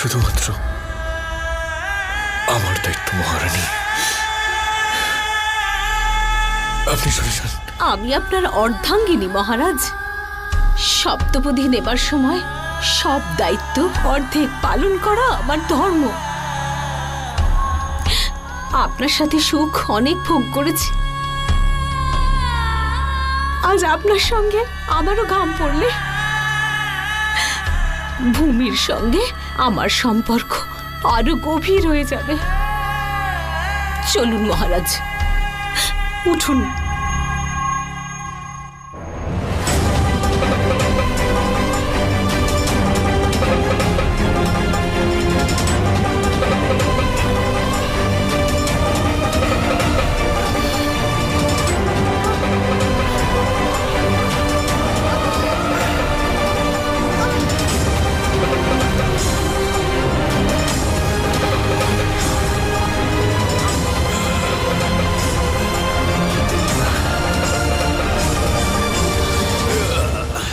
শুধুমাত্র আমার দায়িত্ব মহারানী। আপনি সরে যান। আমি আপনার অর্ধাঙ্গিনী মহারাজ। সপ্তপদী নেবার সময় সব দায়িত্ব অর্ধেক পালন করা আমার ধর্ম। আপনার সাথে সুখ অনেক ভোগ করেছি, আজ আপনার সঙ্গে আমারও ঘাম পড়লে ভূমির সঙ্গে আমার সম্পর্ক আরো গভীর হয়ে যাবে। চলুন মহারাজ, উঠুন।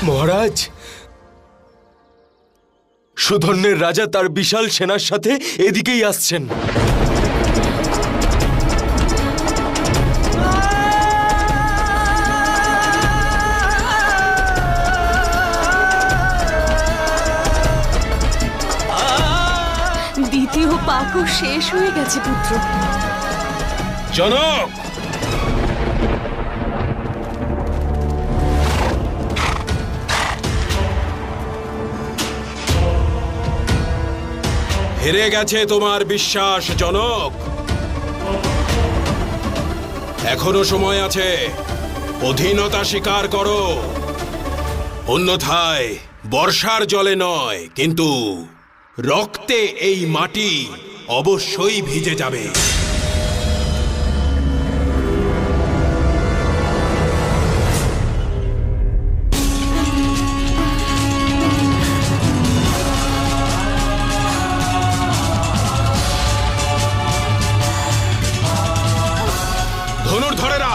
মহারাজ, সুধন্যের রাজা তার বিশাল সেনার সাথে এদিকেই আসছেন। দ্বিতীয় পাকও শেষ হয়ে গেছে পুত্র। জনক, হেরে গেছে তোমার বিশ্বাস জনক। এখনো সময় আছে, অধীনতা স্বীকার করো। অন্যথায় বর্ষার জলে নয়, কিন্তু রক্তে এই মাটি অবশ্যই ভিজে যাবে। ধনুর্ধরেরা,